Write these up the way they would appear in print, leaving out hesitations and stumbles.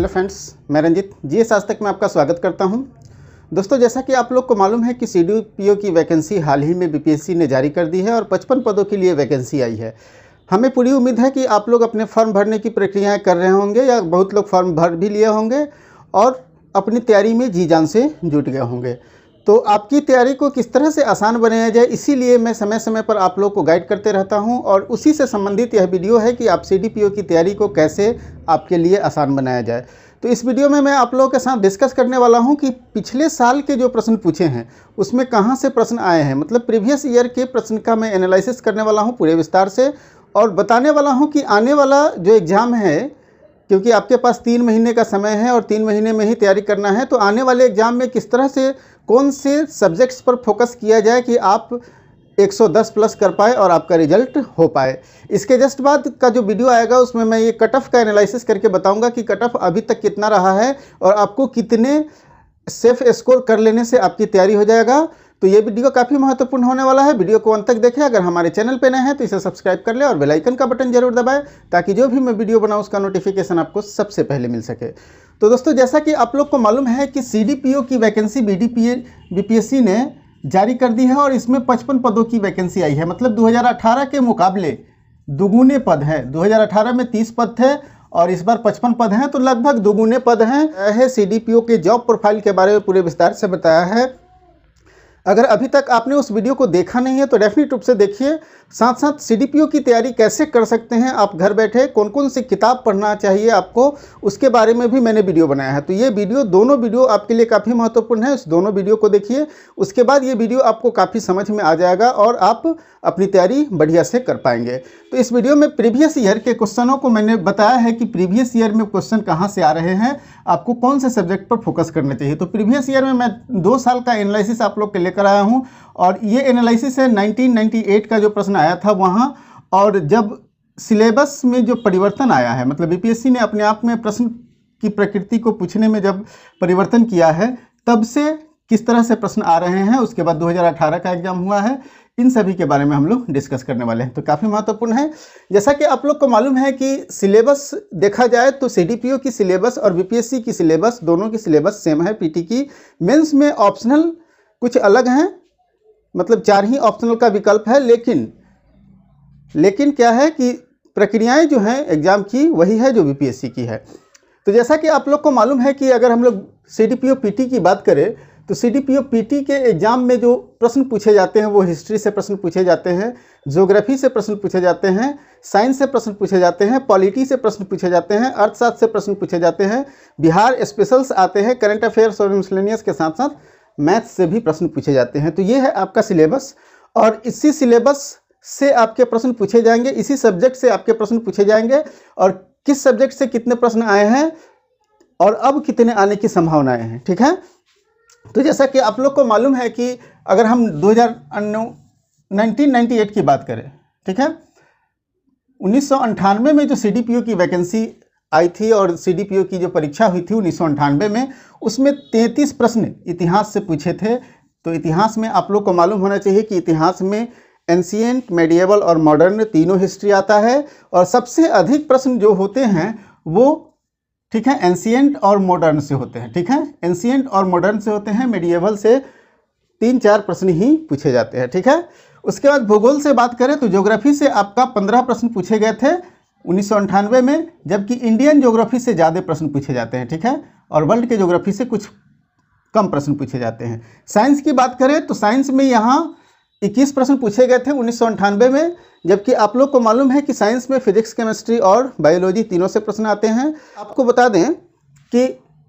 Hello friends, मैं Ranjit GS आज तक में आपका स्वागत करता हूं। दोस्तों, जैसा कि आप लोग को मालूम है कि सीडीपीओ की वैकेंसी हाल ही में बीपीएससी ने जारी कर दी है और 55 पदों के लिए वैकेंसी आई है। हमें पूरी उम्मीद है कि आप लोग अपने फॉर्म भरने की प्रक्रियाएं कर रहे होंगे या बहुत लोग फॉर्म भर भी लिए होंगे और अपनी तैयारी में जी जान से जुट गए होंगे। तो आपकी तैयारी को किस तरह से आसान बनाया जाए, इसीलिए मैं समय समय पर आप लोग को गाइड करते रहता हूं और उसी से संबंधित यह वीडियो है कि आप सीडीपीओ की तैयारी को कैसे आपके लिए आसान बनाया जाए। तो इस वीडियो में मैं आप लोगों के साथ डिस्कस करने वाला हूं कि पिछले साल के जो प्रश्न पूछे हैं उसमें कहां से प्रश्न आए हैं, मतलब प्रीवियस ईयर के प्रश्न का मैं एनालिसिस करने वाला हूँ पूरे विस्तार से और बताने वाला हूँ कि आने वाला जो एग्ज़ाम है, क्योंकि आपके पास 3 महीने का समय है और 3 महीने में ही तैयारी करना है, तो आने वाले एग्ज़ाम में किस तरह से कौन से सब्जेक्ट्स पर फोकस किया जाए कि आप 110 प्लस कर पाए और आपका रिजल्ट हो पाए। इसके जस्ट बाद का जो वीडियो आएगा उसमें मैं ये कट ऑफ का एनालिसिस करके बताऊंगा कि कट ऑफ अभी तक कितना रहा है और आपको कितने सेफ स्कोर कर लेने से आपकी तैयारी हो जाएगा। तो ये वीडियो काफ़ी महत्वपूर्ण होने वाला है, वीडियो को अंत तक देखें। अगर हमारे चैनल पे नए हैं तो इसे सब्सक्राइब कर ले और बेल आइकन का बटन जरूर दबाएं ताकि जो भी मैं वीडियो बनाऊं उसका नोटिफिकेशन आपको सबसे पहले मिल सके। तो दोस्तों, जैसा कि आप लोग को मालूम है कि सीडीपीओ की वैकेंसी बीपीएससी ने जारी कर दी है और इसमें 55 पदों की वैकेंसी आई है, मतलब 2018 के मुकाबले दुगुने पद हैं। 2018 में 30 पद थे और इस बार 55 पद हैं, तो लगभग दुगुने पद हैं। सीडीपीओ के जॉब प्रोफाइल के बारे में पूरे विस्तार से बताया है। अगर अभी तक आपने उस वीडियो को देखा नहीं है तो डेफिनेट रूप से देखिए। साथ साथ सीडीपीओ की तैयारी कैसे कर सकते हैं आप घर बैठे, कौन कौन सी किताब पढ़ना चाहिए आपको, उसके बारे में भी मैंने वीडियो बनाया है। तो ये वीडियो, दोनों वीडियो आपके लिए काफ़ी महत्वपूर्ण है। उस दोनों वीडियो को देखिए, उसके बाद ये वीडियो आपको काफ़ी समझ में आ जाएगा और आप अपनी तैयारी बढ़िया से कर पाएंगे। तो इस वीडियो में प्रीवियस ईयर के क्वेश्चनों को मैंने बताया है कि प्रीवियस ईयर में क्वेश्चन कहाँ से आ रहे हैं, आपको कौन से सब्जेक्ट पर फोकस करना चाहिए। तो प्रीवियस ईयर में मैं 2 साल का एनालिसिस आप लोग के लेकर आया हूँ और ये एनालिसिस है 1998 का जो प्रश्न आया था वहाँ, और जब सिलेबस में जो परिवर्तन आया है, मतलब बीपीएससी ने अपने आप में प्रश्न की प्रकृति को पूछने में जब परिवर्तन किया है तब से किस तरह से प्रश्न आ रहे हैं। उसके बाद 2018 का एग्जाम हुआ है, इन सभी के बारे में हम लोग डिस्कस करने वाले हैं। तो काफ़ी महत्वपूर्ण है। जैसा कि आप लोग को मालूम है कि सिलेबस देखा जाए तो सीडीपीओ की सिलेबस और बीपीएससी की सिलेबस, दोनों की सिलेबस सेम है। पीटी की मेंस में ऑप्शनल कुछ अलग हैं, मतलब 4 ही ऑप्शनल का विकल्प है, लेकिन क्या है कि प्रक्रियाएं जो हैं एग्ज़ाम की वही है जो बीपीएससी की है। तो जैसा कि आप लोग को मालूम है कि अगर हम लोग सीडीपीओ पीटी की बात करें तो सीडीपीओ पीटी के एग्जाम में जो प्रश्न पूछे जाते हैं वो हिस्ट्री से प्रश्न पूछे जाते हैं, ज्योग्राफी से प्रश्न पूछे जाते हैं, साइंस से प्रश्न पूछे जाते हैं, पॉलिटी से प्रश्न पूछे जाते हैं, अर्थशास्त्र से प्रश्न पूछे जाते हैं, बिहार स्पेशल्स आते हैं, करंट अफेयर्स और मिसलेनियस के साथ साथ मैथ्स से भी प्रश्न पूछे जाते हैं। तो ये है आपका सिलेबस और इसी सिलेबस से आपके प्रश्न पूछे जाएंगे, इसी सब्जेक्ट से आपके प्रश्न पूछे जाएंगे और किस सब्जेक्ट से कितने प्रश्न आए हैं और अब कितने आने की संभावनाएं हैं। ठीक है, तो जैसा कि आप लोग को मालूम है कि अगर हम 1998 की बात करें, ठीक है, 1998 में जो सीडीपीओ की वैकेंसी आई थी और सीडीपीओ की जो परीक्षा हुई थी 1998 में, उसमें 33 प्रश्न इतिहास से पूछे थे। तो इतिहास में आप लोग को मालूम होना चाहिए कि इतिहास में एंशिएंट, मेडिएवल और मॉडर्न तीनों हिस्ट्री आता है और सबसे अधिक प्रश्न जो होते हैं वो, ठीक है, एंशिएंट और मॉडर्न से होते हैं। ठीक है, एंशिएंट और मॉडर्न से होते हैं, मेडिएवल से 3-4 प्रश्न ही पूछे जाते हैं। ठीक है, उसके बाद भूगोल से बात करें तो ज्योग्राफी से आपका 15 प्रश्न पूछे गए थे 1998 में, जबकि इंडियन ज्योग्राफी से ज़्यादा प्रश्न पूछे जाते हैं। ठीक है, और वर्ल्ड के ज्योग्राफी से कुछ कम प्रश्न पूछे जाते हैं। साइंस की बात करें तो साइंस में यहाँ 21 प्रश्न पूछे गए थे 1998 में, जबकि आप लोग को मालूम है कि साइंस में फिजिक्स, केमिस्ट्री और बायोलॉजी तीनों से प्रश्न आते हैं। आपको बता दें कि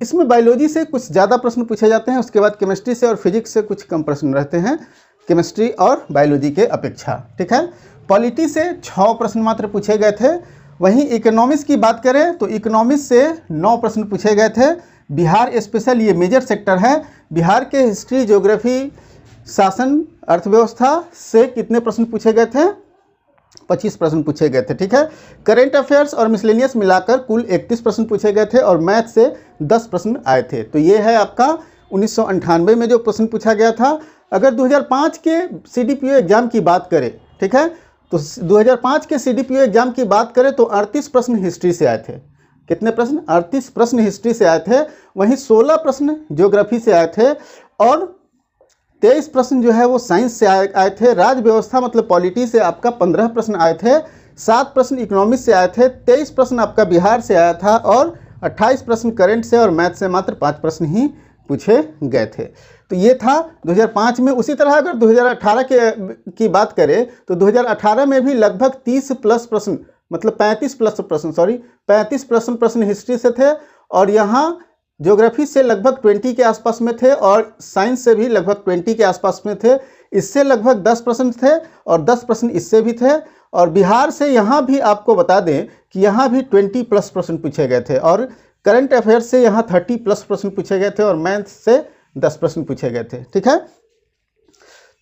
इसमें बायोलॉजी से कुछ ज़्यादा प्रश्न पूछे जाते हैं, उसके बाद केमिस्ट्री से और फिजिक्स से कुछ कम प्रश्न रहते हैं केमिस्ट्री और बायोलॉजी के अपेक्षा। ठीक है, पॉलिटी से 6 प्रश्न मात्र पूछे गए थे। वहीं इकोनॉमिक्स की बात करें तो इकोनॉमिक्स से 9 प्रश्न पूछे गए थे। बिहार स्पेशल ये मेजर सेक्टर है, बिहार के हिस्ट्री, ज्योग्राफी, शासन, अर्थव्यवस्था से कितने प्रश्न पूछे गए थे? 25 प्रश्न पूछे गए थे। ठीक है, करंट अफेयर्स और मिसलेनियस मिलाकर कुल 31 प्रश्न पूछे गए थे और मैथ से 10 प्रश्न आए थे। तो ये है आपका 1998 में जो प्रश्न पूछा गया था। अगर 2005 के सीडीपीओ एग्जाम की बात करें, ठीक है, तो 2005 के सीडीपीओ एग्जाम की बात करें तो 38 प्रश्न हिस्ट्री से आए थे। कितने प्रश्न? 38 प्रश्न हिस्ट्री से आए थे, वहीं 16 प्रश्न ज्योग्राफी से आए थे और 23 प्रश्न जो है वो साइंस से आए थे। राज्य व्यवस्था मतलब पॉलिटी से आपका 15 प्रश्न आए थे, 7 प्रश्न इकोनॉमिक्स से आए थे, 23 प्रश्न आपका बिहार से आया था और 28 प्रश्न करंट से और मैथ से मात्र 5 प्रश्न ही पूछे गए थे। तो ये था 2005 में। उसी तरह अगर 2018 की बात करें तो 2018 में भी लगभग 30 प्लस प्रश्न मतलब 35 प्रश्न हिस्ट्री से थे और यहाँ ज्योग्राफी से लगभग 20 के आसपास में थे और साइंस से भी लगभग 20 के आसपास में थे। इससे लगभग 10 प्रश्न थे और 10 प्रश्न इससे भी थे। और बिहार से यहाँ भी आपको बता दें कि यहाँ भी 20 प्लस प्रश्न पूछे गए थे और करंट अफेयर्स से यहाँ 30 प्लस प्रश्न पूछे गए थे और मैथ से 10 प्रश्न पूछे गए थे। ठीक है,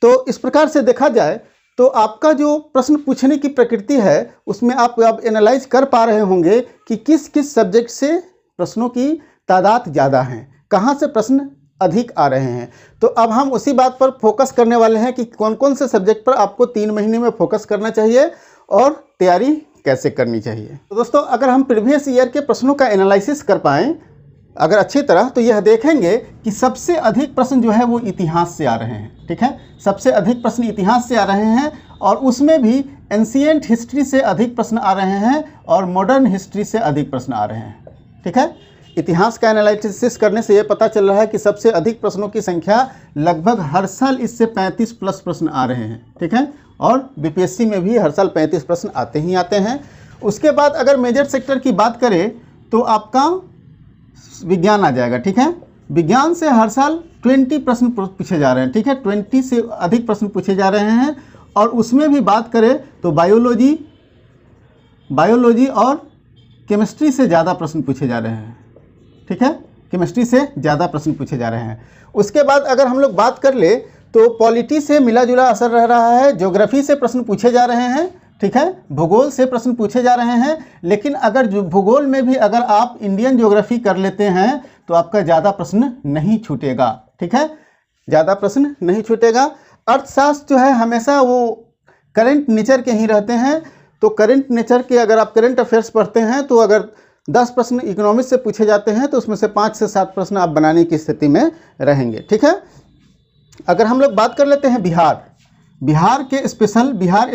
तो इस प्रकार से देखा जाए तो आपका जो प्रश्न पूछने की प्रकृति है उसमें आप एनालाइज कर पा रहे होंगे कि किस किस सब्जेक्ट से प्रश्नों की तादाद ज़्यादा हैं, कहाँ से प्रश्न अधिक आ रहे हैं। तो अब हम उसी बात पर फोकस करने वाले हैं कि कौन कौन से सब्जेक्ट पर आपको 3 महीने में फोकस करना चाहिए और तैयारी कैसे करनी चाहिए। तो दोस्तों, अगर हम प्रीवियस ईयर के प्रश्नों का एनालिसिस कर पाएँ अगर अच्छी तरह, तो यह देखेंगे कि सबसे अधिक प्रश्न जो है वो इतिहास से आ रहे हैं। ठीक है, सबसे अधिक प्रश्न इतिहास से आ रहे हैं और उसमें भी एंशिएंट हिस्ट्री से अधिक प्रश्न आ रहे हैं और मॉडर्न हिस्ट्री से अधिक प्रश्न आ रहे हैं। ठीक है, इतिहास का एनालिसिस करने से ये पता चल रहा है कि सबसे अधिक प्रश्नों की संख्या लगभग हर साल इससे 35 प्लस प्रश्न आ रहे हैं। ठीक है, और बीपीएससी में भी हर साल 35 प्रश्न आते ही आते हैं। उसके बाद अगर मेजर सेक्टर की बात करें तो आपका विज्ञान आ जाएगा। ठीक है, विज्ञान से हर साल 20 प्रश्न पूछे जा रहे हैं। ठीक है, 20 से अधिक प्रश्न पूछे जा रहे हैं और उसमें भी बात करें तो बायोलॉजी और केमिस्ट्री से ज़्यादा प्रश्न पूछे जा रहे हैं। ठीक है, केमिस्ट्री से ज़्यादा प्रश्न पूछे जा रहे हैं। उसके बाद अगर हम लोग बात कर ले तो पॉलिटी से मिला जुला असर रह रहा है, ज्योग्राफी से प्रश्न पूछे जा रहे हैं। ठीक है, भूगोल से प्रश्न पूछे जा रहे हैं, लेकिन अगर भूगोल में भी अगर आप इंडियन ज्योग्राफी कर लेते हैं तो आपका ज़्यादा प्रश्न नहीं छूटेगा। ठीक है, ज़्यादा प्रश्न नहीं छूटेगा। अर्थशास्त्र जो है हमेशा वो करंट नेचर के ही रहते हैं, तो करंट नेचर के अगर आप करंट अफेयर्स पढ़ते हैं तो अगर 10 प्रश्न इकोनॉमिक्स से पूछे जाते हैं तो उसमें से 5 से 7 प्रश्न आप बनाने की स्थिति में रहेंगे। ठीक है, अगर हम लोग बात कर लेते हैं बिहार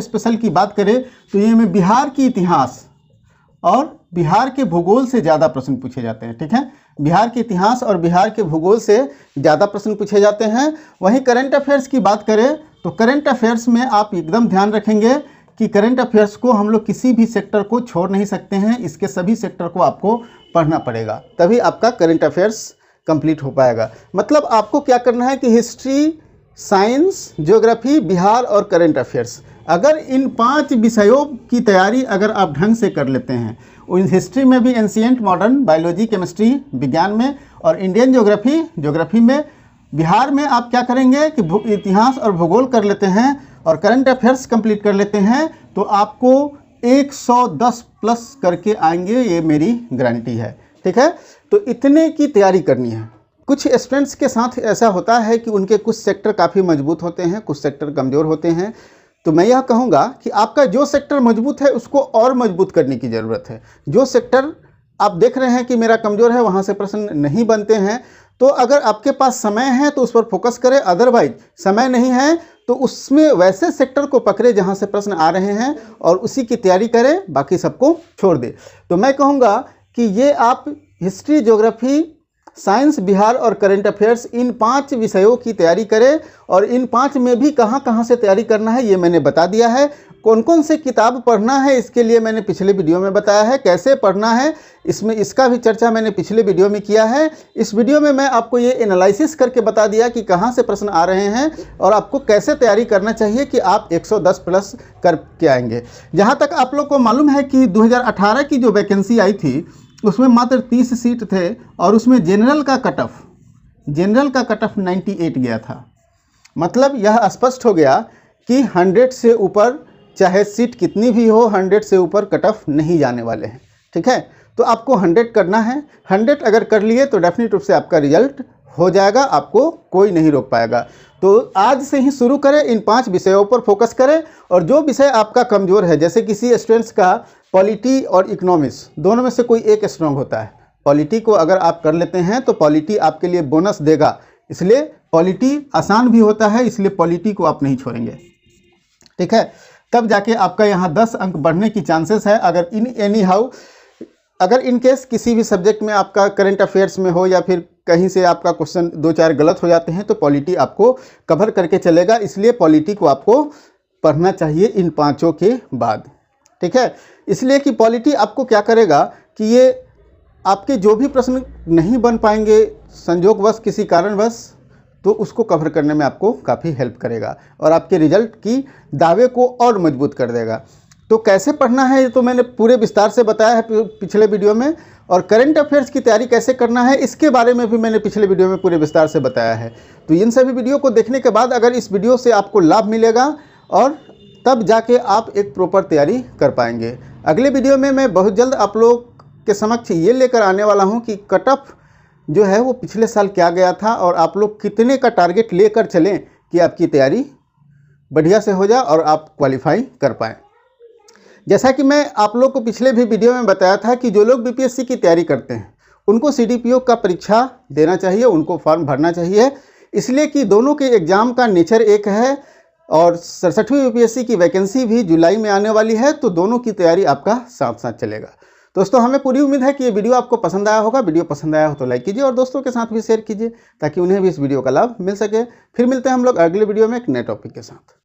स्पेशल की बात करें तो ये में बिहार की इतिहास और बिहार के भूगोल से ज़्यादा प्रश्न पूछे जाते हैं। ठीक है, बिहार के इतिहास और बिहार के भूगोल से ज़्यादा प्रश्न पूछे जाते हैं। वहीं करंट अफेयर्स की बात करें तो करंट अफेयर्स में आप एकदम ध्यान रखेंगे कि करंट अफेयर्स को हम लोग किसी भी सेक्टर को छोड़ नहीं सकते हैं, इसके सभी सेक्टर को आपको पढ़ना पड़ेगा, तभी आपका करंट अफेयर्स कंप्लीट हो पाएगा। मतलब आपको क्या करना है कि हिस्ट्री, साइंस, ज्योग्राफी, बिहार और करंट अफेयर्स, अगर इन 5 विषयों की तैयारी अगर आप ढंग से कर लेते हैं, हिस्ट्री में भी एंशिएंट, मॉडर्न, बायोलॉजी, केमिस्ट्री विज्ञान में और इंडियन ज्योग्राफी में, बिहार में आप क्या करेंगे कि इतिहास और भूगोल कर लेते हैं और करंट अफेयर्स कंप्लीट कर लेते हैं तो आपको 110 प्लस करके आएंगे, ये मेरी गारंटी है। ठीक है, तो इतने की तैयारी करनी है। कुछ स्टूडेंट्स के साथ ऐसा होता है कि उनके कुछ सेक्टर काफ़ी मजबूत होते हैं, कुछ सेक्टर कमज़ोर होते हैं। तो मैं यह कहूँगा कि आपका जो सेक्टर मजबूत है उसको और मजबूत करने की ज़रूरत है। जो सेक्टर आप देख रहे हैं कि मेरा कमज़ोर है, वहाँ से प्रश्न नहीं बनते हैं, तो अगर आपके पास समय है तो उस पर फोकस करें, अदरवाइज समय नहीं है तो उसमें वैसे सेक्टर को पकड़े जहाँ से प्रश्न आ रहे हैं और उसी की तैयारी करें, बाकी सबको छोड़ दे। तो मैं कहूँगा कि ये आप हिस्ट्री, ज्योग्राफी, साइंस, बिहार और करंट अफेयर्स, इन 5 विषयों की तैयारी करें और इन 5 में भी कहाँ कहाँ से तैयारी करना है ये मैंने बता दिया है। कौन कौन से किताब पढ़ना है इसके लिए मैंने पिछले वीडियो में बताया है, कैसे पढ़ना है इसका भी चर्चा मैंने पिछले वीडियो में किया है। इस वीडियो में मैं आपको ये एनालिसिस करके बता दिया कि कहाँ से प्रश्न आ रहे हैं और आपको कैसे तैयारी करना चाहिए कि आप 110 प्लस करके आएंगे। जहाँ तक आप लोग को मालूम है कि 2018 की जो वैकेंसी आई थी उसमें मात्र 30 सीट थे और उसमें जनरल का कट ऑफ 98 गया था। मतलब यह स्पष्ट हो गया कि 100 से ऊपर चाहे सीट कितनी भी हो, 100 से ऊपर कट ऑफ नहीं जाने वाले हैं। ठीक है, तो आपको 100 करना है। 100 अगर कर लिए तो डेफिनेट रूप से आपका रिजल्ट हो जाएगा, आपको कोई नहीं रोक पाएगा। तो आज से ही शुरू करें, इन 5 विषयों पर फोकस करें और जो विषय आपका कमज़ोर है, जैसे किसी स्टूडेंट्स का पॉलिटी और इकोनॉमिक्स दोनों में से कोई एक स्ट्रांग होता है। पॉलिटी को अगर आप कर लेते हैं तो पॉलिटी आपके लिए बोनस देगा, इसलिए पॉलिटी आसान भी होता है, इसलिए पॉलिटी को आप नहीं छोड़ेंगे। ठीक है, तब जाके आपका यहाँ 10 अंक बढ़ने की चांसेस है। अगर अगर इन केस किसी भी सब्जेक्ट में आपका करंट अफेयर्स में हो या फिर कहीं से आपका क्वेश्चन 2-4 गलत हो जाते हैं तो पॉलिटी आपको कवर करके चलेगा, इसलिए पॉलिटी को आपको पढ़ना चाहिए इन 5 के बाद। ठीक है, इसलिए कि पॉलिटी आपको क्या करेगा कि ये आपके जो भी प्रश्न नहीं बन पाएंगे संजोगवश किसी कारणवश, तो उसको कवर करने में आपको काफ़ी हेल्प करेगा और आपके रिजल्ट की दावे को और मजबूत कर देगा। तो कैसे पढ़ना है ये तो मैंने पूरे विस्तार से बताया है पिछले वीडियो में, और करंट अफेयर्स की तैयारी कैसे करना है इसके बारे में भी मैंने पिछले वीडियो में पूरे विस्तार से बताया है। तो इन सभी वीडियो को देखने के बाद अगर इस वीडियो से आपको लाभ मिलेगा और तब जाके आप एक प्रॉपर तैयारी कर पाएंगे। अगले वीडियो में मैं बहुत जल्द आप लोग के समक्ष ये लेकर आने वाला हूँ कि कट ऑफ जो है वो पिछले साल क्या गया था और आप लोग कितने का टारगेट लेकर चलें कि आपकी तैयारी बढ़िया से हो जाए और आप क्वालिफाई कर पाएँ। जैसा कि मैं आप लोग को पिछले भी वीडियो में बताया था कि जो लोग बीपीएससी की तैयारी करते हैं उनको सीडीपीओ का परीक्षा देना चाहिए, उनको फॉर्म भरना चाहिए, इसलिए कि दोनों के एग्ज़ाम का नेचर एक है और 67वीं यूपीएससी की वैकेंसी भी जुलाई में आने वाली है, तो दोनों की तैयारी आपका साथ साथ चलेगा। दोस्तों, हमें पूरी उम्मीद है कि ये वीडियो आपको पसंद आया होगा। वीडियो पसंद आया हो तो लाइक कीजिए और दोस्तों के साथ भी शेयर कीजिए ताकि उन्हें भी इस वीडियो का लाभ मिल सके। फिर मिलते हैं हम लोग अगले वीडियो में एक नए टॉपिक के साथ।